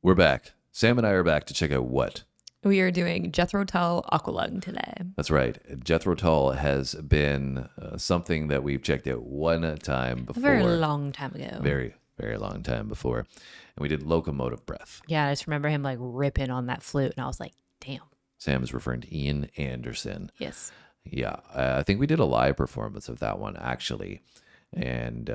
We're back. Sam and I are back to check out what? We are doing Jethro Tull Aqualung today. That's right. Jethro Tull has been something that we've checked out one time before. A very long time ago. Very, very long time before. And we did Locomotive Breath. Yeah, I just remember him like ripping on that flute, and I was like, damn. Sam is referring to Ian Anderson. Yes. Yeah, I think we did a live performance of that one, actually. And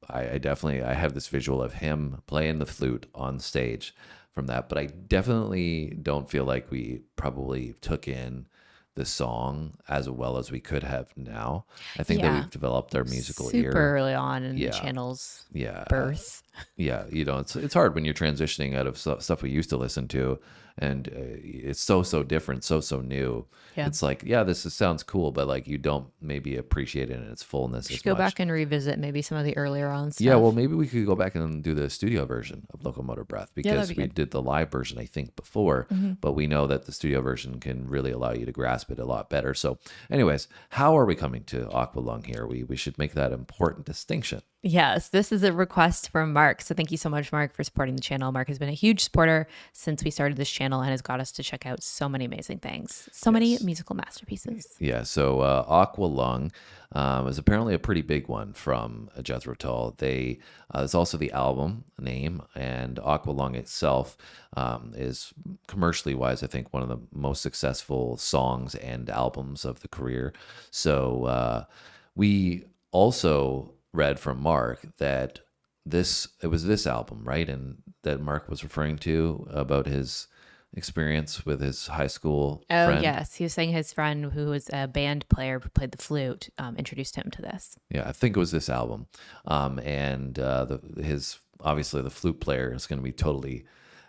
I definitely, I have this visual of him playing the flute on stage from that, but I definitely don't feel like we probably took in the song as well as we could have now. I think that we've developed our musical ear super early on in the channel's birth. Yeah, you know, it's hard when you're transitioning out of stuff we used to listen to, and it's so different, so new. Yeah. It's like, yeah, sounds cool, but like you don't maybe appreciate it in its fullness. Go back and revisit maybe some of the earlier on stuff. Yeah, well, maybe we could go back and do the studio version of Locomotive Breath, because we did the live version, I think, before, but we know that the studio version can really allow you to grasp it a lot better. So anyways, how are we coming to Aqualung here? We should make that important distinction. Yes, this is a request from Mark. So thank you so much, Mark, for supporting the channel. Mark has been a huge supporter since we started this channel and has got us to check out so many amazing things, so many musical masterpieces. Yeah, so Aqualung is apparently a pretty big one from Jethro Tull. It's also the album name, and Aqualung itself is commercially wise, I think, one of the most successful songs and albums of the career. So we also read from Mark that it was this album, right? And that Mark was referring to about his experience with his high school friend. Yes. He was saying his friend, who was a band player who played the flute, introduced him to this. Yeah, I think it was this album. And obviously the flute player is going to be totally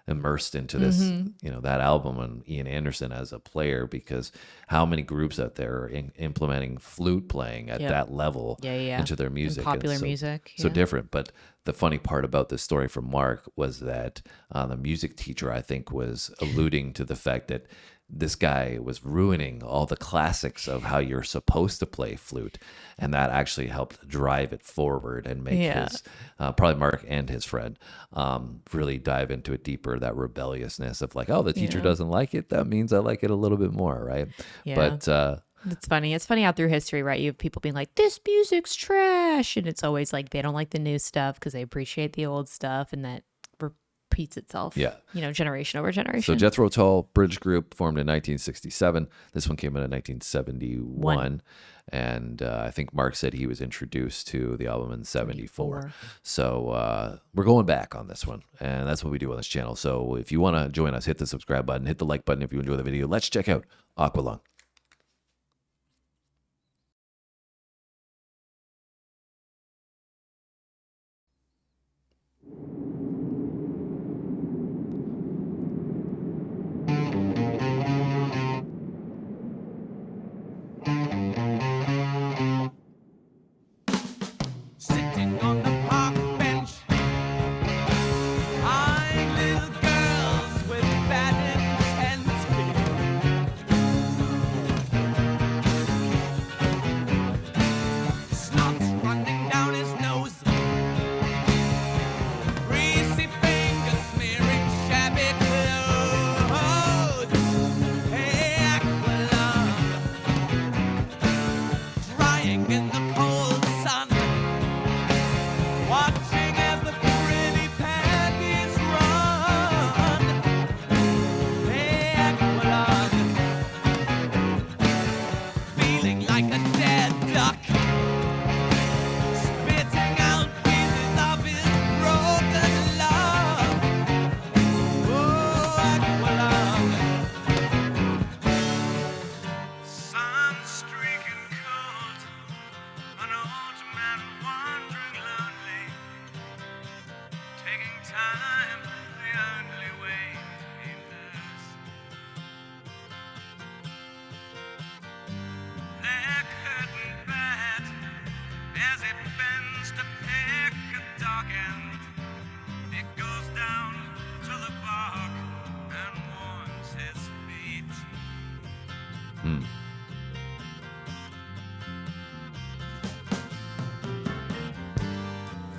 immersed into this, that album, and Ian Anderson as a player, because how many groups out there are implementing flute playing at that level into their music? And popular music. So different. But the funny part about this story from Mark was that the music teacher, I think, was alluding to the fact that this guy was ruining all the classics of how you're supposed to play flute, and that actually helped drive it forward and make his probably Mark and his friend really dive into it deeper, that rebelliousness of like, oh, the teacher doesn't like it, that means I like it a little bit more, right? But it's funny how through history, right, you have people being like, this music's trash, and it's always like they don't like the new stuff because they appreciate the old stuff, and that repeats itself, generation over generation. So Jethro Tull Bridge Group formed in 1967. This one came out in 1971. And I think Mark said he was introduced to the album in 74. So we're going back on this one, and that's what we do on this channel. So if you want to join us, hit the subscribe button, hit the like button if you enjoy the video. Let's check out Aqualung.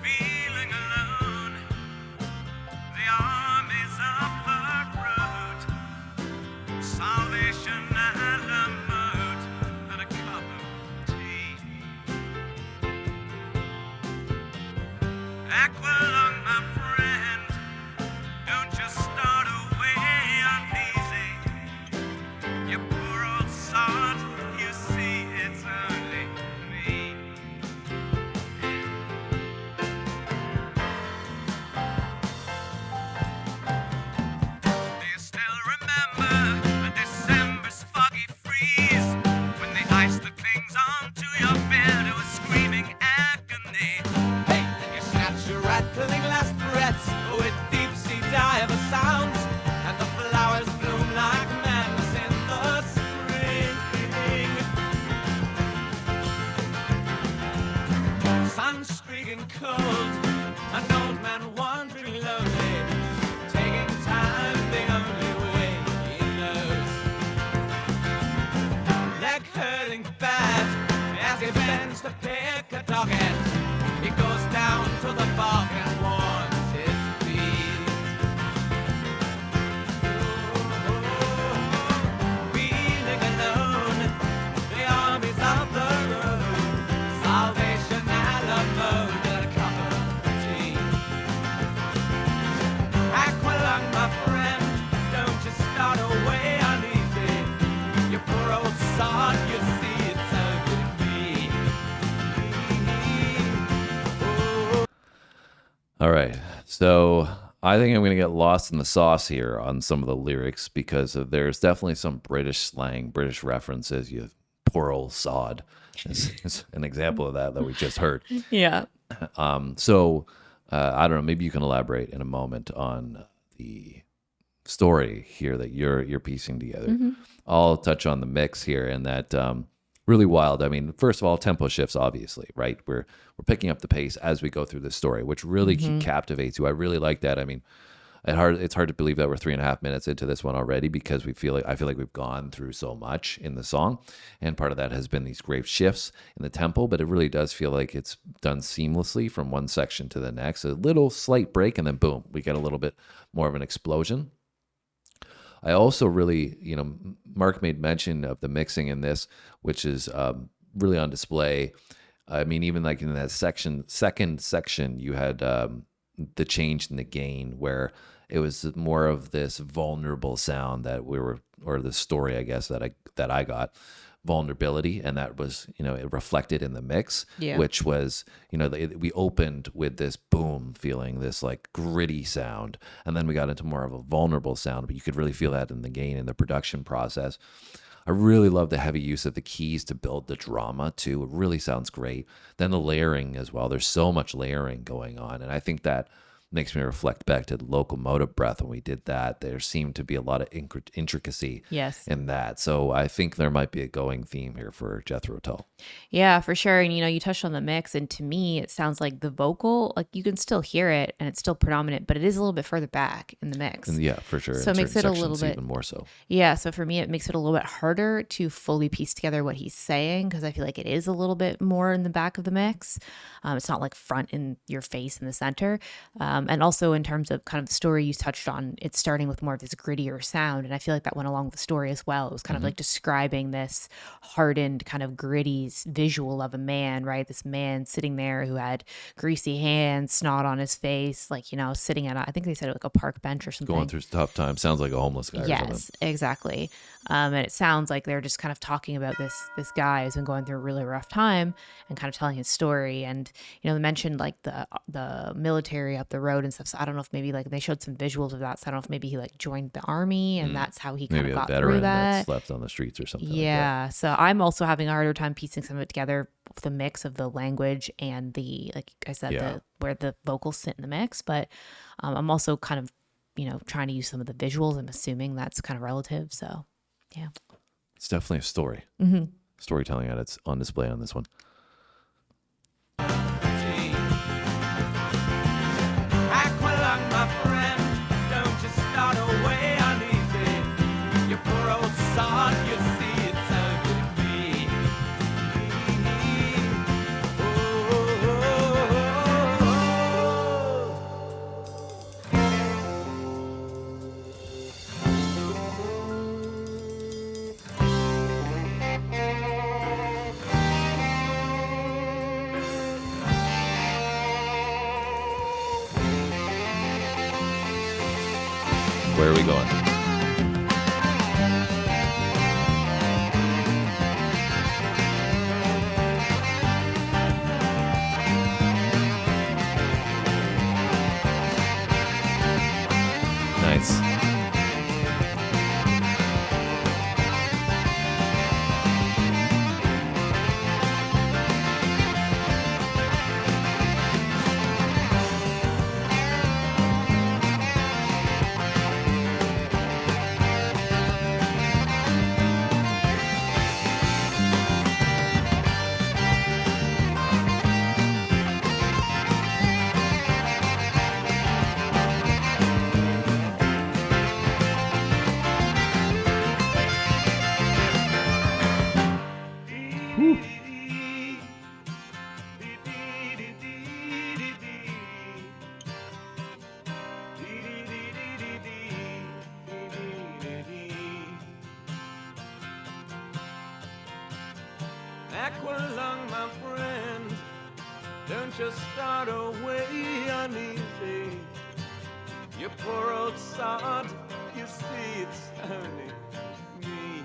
Feeling alone, the army's my friend, don't you start away uneasy. You poor old sod, you see it's so good to be. Oh. All right, so I think I'm going to get lost in the sauce here on some of the lyrics because there's definitely some British slang, British references. You poor old sod is an example of that we just heard. Yeah. So I don't know. Maybe you can elaborate in a moment on the story here that you're piecing together. Mm-hmm. I'll touch on the mix here, and that really wild. I mean, first of all, tempo shifts, obviously, right? We're picking up the pace as we go through the story, which really captivates you. I really like that. I mean, it's hard to believe that we're 3.5 minutes into this one already because I feel like we've gone through so much in the song, and part of that has been these great shifts in the tempo. But it really does feel like it's done seamlessly from one section to the next. A little slight break, and then boom, we get a little bit more of an explosion. I also really, Mark made mention of the mixing in this, which is really on display. I mean, even like in that second section, you had the change in the gain where it was more of this vulnerable sound that or the story, I guess, that I got. Vulnerability, and that was it reflected in the mix, which was we opened with this boom feeling, this like gritty sound, and then we got into more of a vulnerable sound, but you could really feel that in the gain in the production process. I really love the heavy use of the keys to build the drama too. It really sounds great. Then the layering as well, there's so much layering going on, and I think that makes me reflect back to the locomotive breath when we did that. There seemed to be a lot of intricacy in that. So I think there might be a going theme here for Jethro Tull. Yeah, for sure. And, you touched on the mix. And to me, it sounds like the vocal, like you can still hear it and it's still predominant, but it is a little bit further back in the mix. And yeah, for sure. So it makes it a little bit even more so. Yeah. So for me, it makes it a little bit harder to fully piece together what he's saying because I feel like it is a little bit more in the back of the mix. It's not like front in your face in the center. And also in terms of kind of the story you touched on, it's starting with more of this grittier sound. And I feel like that went along with the story as well. It was kind of like describing this hardened kind of gritty visual of a man, right? This man sitting there who had greasy hands, snot on his face, like, sitting at, I think they said like a park bench or something. Going through tough times. Sounds like a homeless guy or something. Yes, exactly. And it sounds like they're just kind of talking about this guy who's been going through a really rough time and kind of telling his story. And, they mentioned like the military up the road and stuff. So I don't know if maybe like they showed some visuals of that. So I don't know if maybe he like joined the army and that's how he kind of got through that. That's left on the streets or something. Yeah. Like that. So I'm also having a harder time piecing some of it together with the mix of the language and the, like I said, where the vocals sit in the mix. But I'm also kind of, trying to use some of the visuals. I'm assuming that's kind of relative. So yeah. It's definitely a story. Storytelling at its on display on this one. Aqualung, my friend, don't you start away uneasy. You poor old sod, you see it's so good to be. Where are we going? Nice. Aqualung, my friend, don't just start away uneasy. You poor old sod, you see it's only me.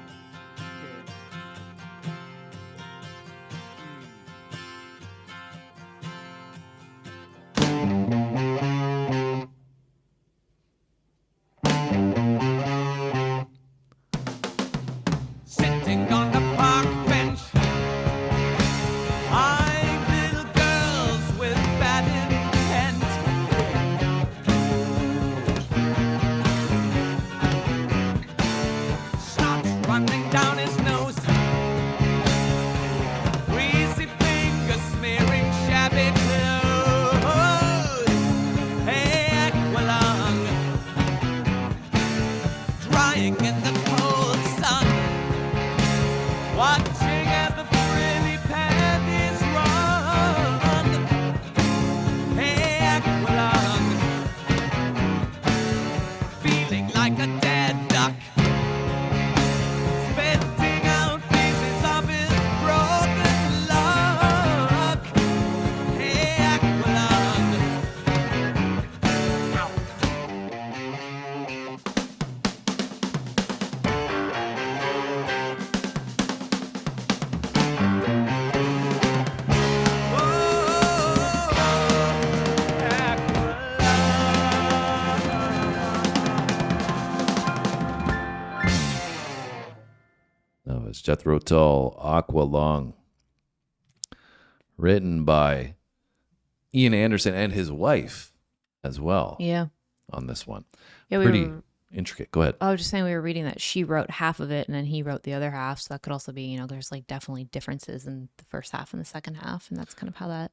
Sitting on the park bench, eyeing little girls with bad intent. Snot running down his nose, greasy fingers smearing shabby clothes. Hey, Aqualung, drying in the cold sun, watching as the frilly panties run. Hey, Aqualung, feeling like a dead duck, spitting out pieces of his broken luck. Hey, Aqualung. That was Jethro Tull, Aqualung, written by Ian Anderson and his wife as well. Yeah. On this one. Yeah, Pretty intricate. Go ahead. I was just saying we were reading that she wrote half of it and then he wrote the other half. So that could also be, there's like definitely differences in the first half and the second half. And that's kind of how that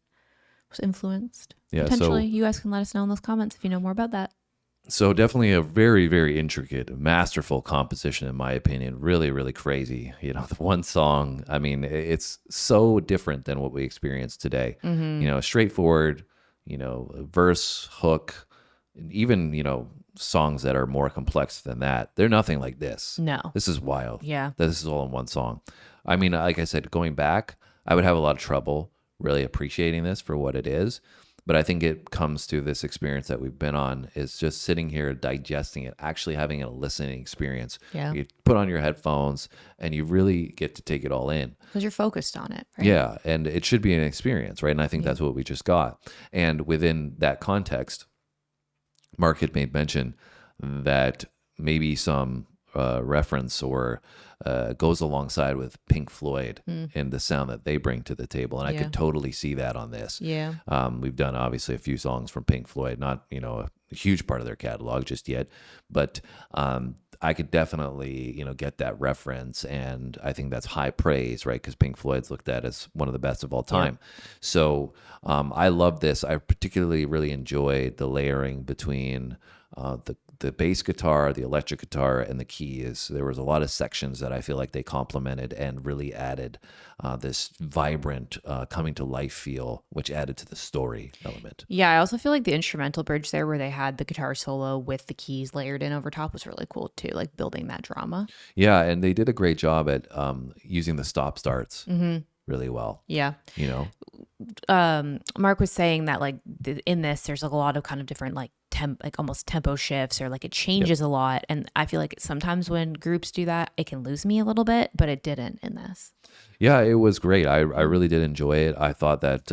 was influenced. Yeah, Potentially, so- you guys can let us know in those comments if you know more about that. So definitely a very, very intricate, masterful composition, in my opinion. Really, really crazy. The one song, I mean, it's so different than what we experience today. Straightforward, verse, hook, and even, songs that are more complex than that. They're nothing like this. No. This is wild. Yeah. This is all in one song. I mean, like I said, going back, I would have a lot of trouble really appreciating this for what it is. But I think it comes to this experience that we've been on is just sitting here digesting it, actually having a listening experience. Yeah. You put on your headphones and you really get to take it all in. Because you're focused on it, right? Yeah. And it should be an experience, right? And I think that's what we just got. And within that context, Mark had made mention that maybe some reference or goes alongside with Pink Floyd and the sound that they bring to the table. And I could totally see that on this. Yeah. We've done obviously a few songs from Pink Floyd, not, a huge part of their catalog just yet, but I could definitely, get that reference. And I think that's high praise, right? Because Pink Floyd's looked at as one of the best of all time. Yeah. So I love this. I particularly really enjoyed the layering between the bass guitar, the electric guitar, and the keys. There was a lot of sections that I feel like they complemented and really added this vibrant, coming to life feel, which added to the story element. Yeah, I also feel like the instrumental bridge there where they had the guitar solo with the keys layered in over top was really cool too, like building that drama. Yeah, and they did a great job at using the stop starts really well. Yeah. Mark was saying that like in this, there's like a lot of kind of different like almost tempo shifts or like it changes a lot. And I feel like sometimes when groups do that, it can lose me a little bit, but it didn't in this. Yeah, it was great. I really did enjoy it. I thought that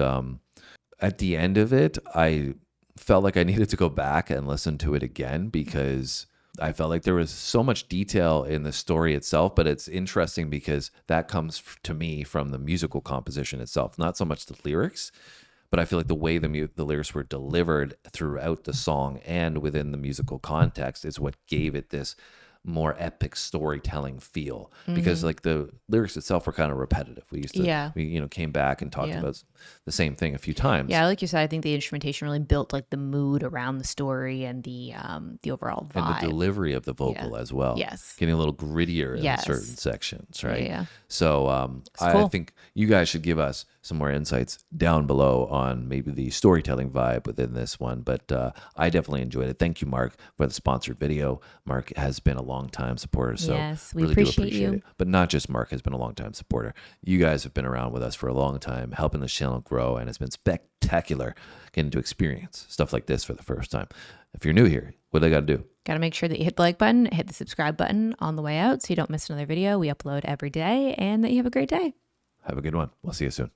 at the end of it, I felt like I needed to go back and listen to it again because I felt like there was so much detail in the story itself, but it's interesting because that comes to me from the musical composition itself, not so much the lyrics, but I feel like the way the lyrics were delivered throughout the song and within the musical context is what gave it this more epic storytelling feel, because like the lyrics itself were kind of repetitive. We used to, we came back and talked about the same thing a few times. Yeah, like you said, I think the instrumentation really built like the mood around the story and the overall vibe. And the delivery of the vocal as well. Yes. Getting a little grittier in certain sections, right? Yeah. So cool. I think you guys should give us some more insights down below on maybe the storytelling vibe within this one. But I definitely enjoyed it. Thank you, Mark, for the sponsored video. Mark has been a long-time supporter, so yes, we really appreciate do appreciate you. it. But not just Mark has been a long-time supporter. You guys have been around with us for a long time, helping the channel grow, and it's been spectacular getting to experience stuff like this for the first time. If you're new here, What do they got to do? Got to make sure that you hit the like button, hit the subscribe button on the way out so you don't miss another video. We upload every day, and that you have a great day. Have a good one. We'll see you soon.